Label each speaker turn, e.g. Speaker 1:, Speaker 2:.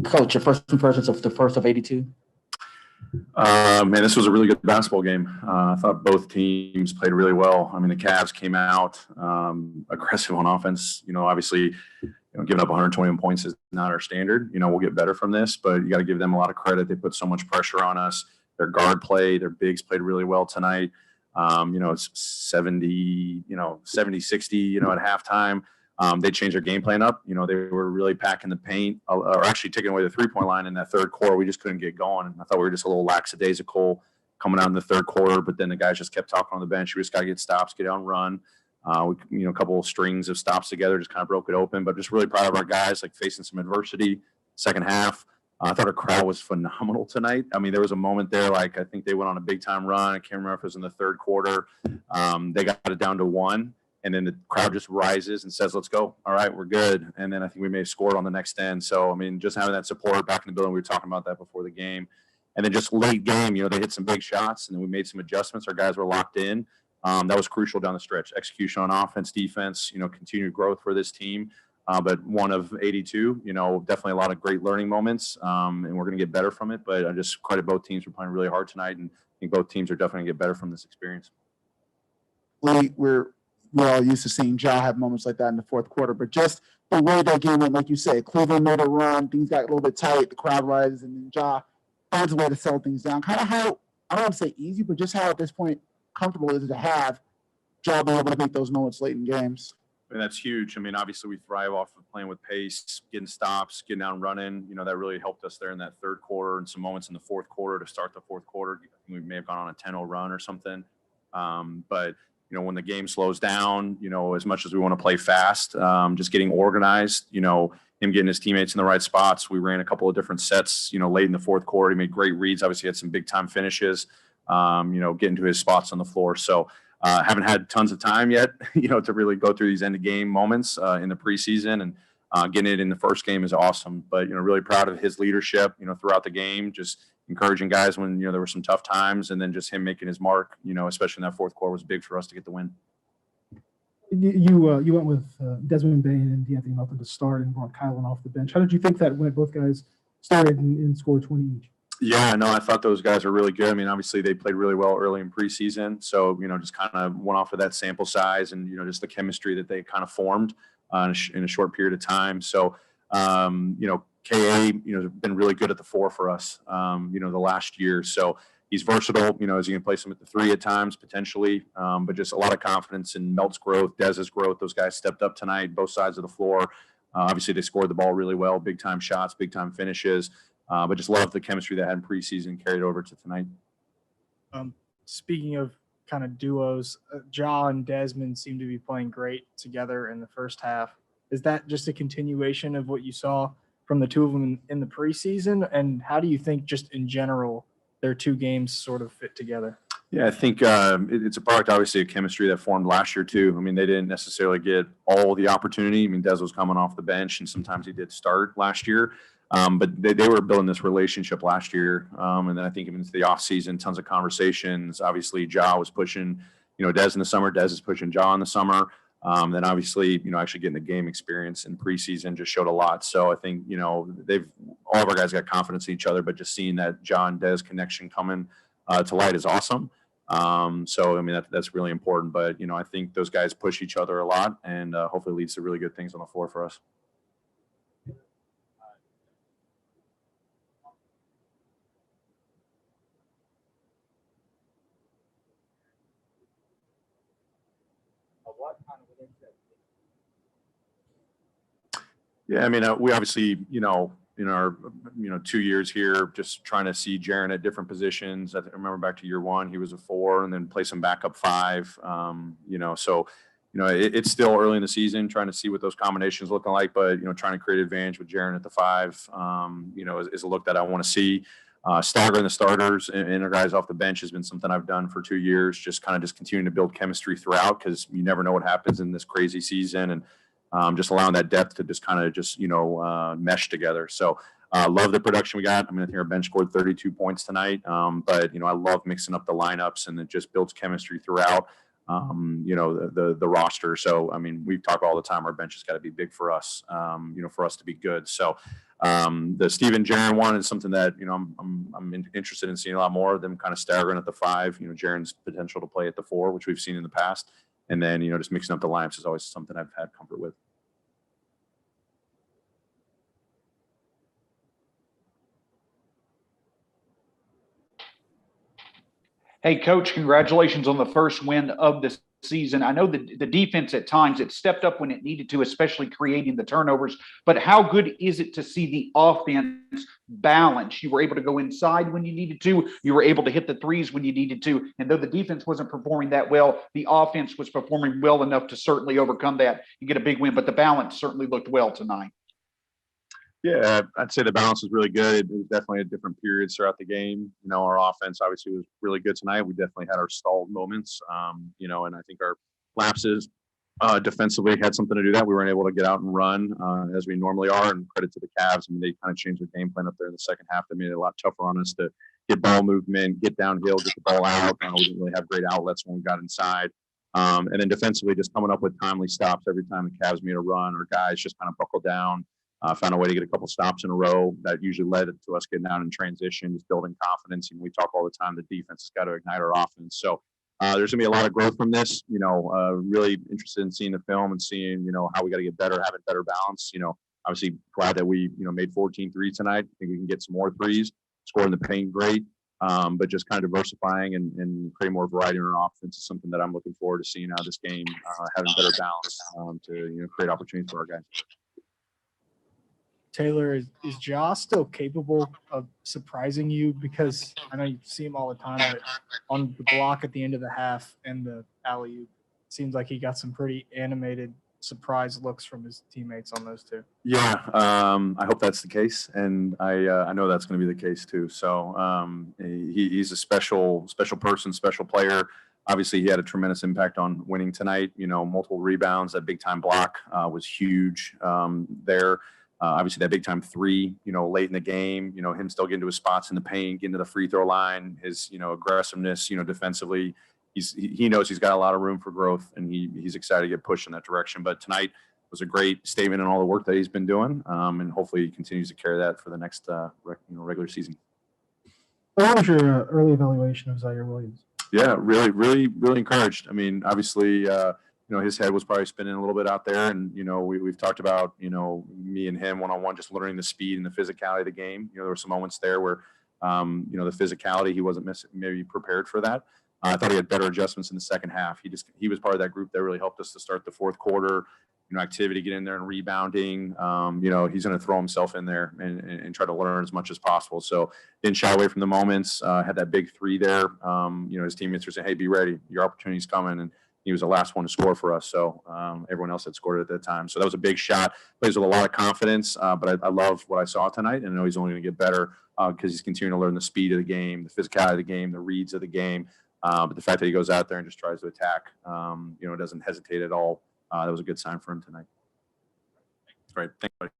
Speaker 1: Coach, your first impressions of the first of 82?
Speaker 2: Man, this was a really good basketball game. I thought both teams played really well. I mean, the Cavs came out aggressive on offense. Obviously, giving up 121 points is not our standard. We'll get better from this, but you got to give them a lot of credit. They put so much pressure on us. Their guard play, their bigs played really well tonight. It's 70, 70, 60, at halftime. They changed their game plan up. They were really packing the paint, or actually taking away the three-point line in that ththird quarter. We just couldn't get going. I thought we were just a little lackadaisical coming out in the third quarter, but then the guys just kept talking on the bench. We just got to get stops, get out and run. A couple of strings of stops together just kind of broke it open. But just really proud of our guys, facing some adversity. Second half, I thought our crowd was phenomenal tonight. I mean, there was a moment there, I think they went on a big-time run. I can't remember if it was in the third quarter. They got it down to 1. And then the crowd just rises and says, let's go. All right, we're good. And then I think we may have scored on the next end. So, just having that support back in the building, we were talking about that before the game. And then just late game, they hit some big shots, and then we made some adjustments. Our guys were locked in. That was crucial down the stretch. Execution on offense, defense, continued growth for this team. But one of 82, definitely a lot of great learning moments, and we're going to get better from it. But I just credit both teams for playing really hard tonight, and I think both teams are definitely going to get better from this experience.
Speaker 3: We're all used to seeing Ja have moments like that in the fourth quarter, but just the way that game went, like you say, Cleveland made a run, things got a little bit tight, the crowd rises, and then Ja finds a way to settle things down. Kind of how, I don't want to say easy, but just how at this point comfortable is it to have Ja be able to make those moments late in games?
Speaker 2: And that's huge. Obviously we thrive off of playing with pace, getting stops, getting out and running. That really helped us there in that third quarter and some moments in the fourth quarter to start the fourth quarter. I think we may have gone on a 10-0 run or something. But when the game slows down, as much as we want to play fast, just getting organized, him getting his teammates in the right spots. We ran a couple of different sets, late in the fourth quarter. He made great reads. Obviously had some big time finishes, getting to his spots on the floor. So haven't had tons of time yet, to really go through these end of game moments in the preseason, and getting it in the first game is awesome. But, really proud of his leadership, throughout the game, just encouraging guys when, there were some tough times, and then just him making his mark, especially in that fourth quarter was big for us to get the win.
Speaker 4: You went with Desmond Bane and D'Anthony Melton to start and brought Kylan off the bench. How did you think that went? Both guys started and scored 20 each.
Speaker 2: Yeah, no, I thought those guys are really good. Obviously they played really well early in preseason. So, just kind of went off of that sample size and, just the chemistry that they kind of formed in a short period of time. So, KA, has been really good at the 4 for us, the last year. So he's versatile, as you can place him at the 3 at times potentially, but just a lot of confidence in Melt's growth, Dez's growth. Those guys stepped up tonight, both sides of the floor. Obviously they scored the ball really well, big time shots, big time finishes. But just love the chemistry they had in preseason carried over to tonight.
Speaker 5: Speaking of kind of duos, Ja and Desmond seem to be playing great together in the first half. Is that just a continuation of what you saw from the two of them in the preseason? And how do you think just in general their two games sort of fit together?
Speaker 2: Yeah, I think it's a product, obviously, of chemistry that formed last year, too. They didn't necessarily get all the opportunity. Des was coming off the bench, and sometimes he did start last year. But they were building this relationship last year. And then I think into the offseason, tons of conversations. Obviously, Ja was pushing, Des in the summer. Des is pushing Ja in the summer. Then obviously, actually getting the game experience in preseason just showed a lot. So I think, all of our guys got confidence in each other, but just seeing that Ja and Des connection coming to light is awesome. So, that's really important. But, I think those guys push each other a lot, and hopefully leads to really good things on the floor for us. Yeah, we obviously, in our, 2 years here, just trying to see Jaren at different positions. I remember back to year 1, he was a 4, and then play some backup 5. So, it's still early in the season, trying to see what those combinations looking like. But, trying to create advantage with Jaren at the 5, is a look that I want to see. Staggering the starters and our guys off the bench has been something I've done for 2 years, just continuing to build chemistry throughout, because you never know what happens in this crazy season. And just allowing that depth to just mesh together. So love the production we got. I think our bench scored 32 points tonight. But, I love mixing up the lineups, and it just builds chemistry throughout, the roster. So, we talk all the time, our bench has got to be big for us, for us to be good. So The Steven Jaren one is something that, I'm interested in seeing a lot more of them kind of staggering at the 5, Jaren's potential to play at the 4, which we've seen in the past. And then, just mixing up the lineups is always something I've had comfort with.
Speaker 6: Hey, Coach, congratulations on the first win of the season. I know the defense at times it stepped up when it needed to, especially creating the turnovers. But how good is it to see the offense balance? You were able to go inside when you needed to. You were able to hit the threes when you needed to. And though the defense wasn't performing that well, the offense was performing well enough to certainly overcome that and get a big win. But the balance certainly looked well tonight.
Speaker 2: Yeah, I'd say the balance was really good. It was definitely at different periods throughout the game. Our offense obviously was really good tonight. We definitely had our stalled moments, and I think our lapses defensively had something to do that. We weren't able to get out and run as we normally are, and credit to the Cavs. I mean, they kind of changed their game plan up there in the second half. They made it a lot tougher on us to get ball movement, get downhill, get the ball out. We didn't really have great outlets when we got inside. And then defensively, just coming up with timely stops every time the Cavs made a run, or guys just kind of buckled down. Found a way to get a couple stops in a row that usually led to us getting out in transition, just building confidence. And we talk all the time, the defense has got to ignite our offense. So there's going to be a lot of growth from this. Really interested in seeing the film and seeing, how we got to get better, having better balance. Obviously glad that we, made 14 threes tonight. I think we can get some more threes, scoring the paint, great. But just kind of diversifying and creating more variety in our offense is something that I'm looking forward to seeing out of this game, having better balance to, create opportunities for our guys.
Speaker 5: Taylor, is Ja still capable of surprising you? Because I know you see him all the time, but on the block at the end of the half and the alley-oop, it seems like he got some pretty animated surprise looks from his teammates on those two.
Speaker 2: Yeah, I hope that's the case, and I know that's going to be the case too. So he's a special person, special player. Obviously, he had a tremendous impact on winning tonight. Multiple rebounds, that big time block was huge there. Obviously, that big time 3, late in the game, him still getting to his spots in the paint, getting to the free throw line, his, aggressiveness, defensively. He knows he's got a lot of room for growth, and he's excited to get pushed in that direction. But tonight was a great statement in all the work that he's been doing, and hopefully he continues to carry that for the next regular season.
Speaker 4: What was your early evaluation of Zaire Williams?
Speaker 2: Yeah, really, really, really encouraged. I mean, obviously, his head was probably spinning a little bit out there, and we've talked about me and him one-on-one, just learning the speed and the physicality of the game. There were some moments there where the physicality, he wasn't maybe prepared for that. I thought he had better adjustments in the second half. He was part of that group that really helped us to start the fourth quarter. Activity, get in there and rebounding. He's going to throw himself in there and try to learn as much as possible. So didn't shy away from the moments. Had that big 3 there. His teammates were saying, "Hey, be ready. Your opportunity's coming." And he was the last one to score for us. So everyone else had scored at that time. So that was a big shot. Plays with a lot of confidence. But I love what I saw tonight, and I know he's only going to get better because he's continuing to learn the speed of the game, the physicality of the game, the reads of the game. But the fact that he goes out there and just tries to attack, doesn't hesitate at all. That was a good sign for him tonight. Great. Thanks, buddy.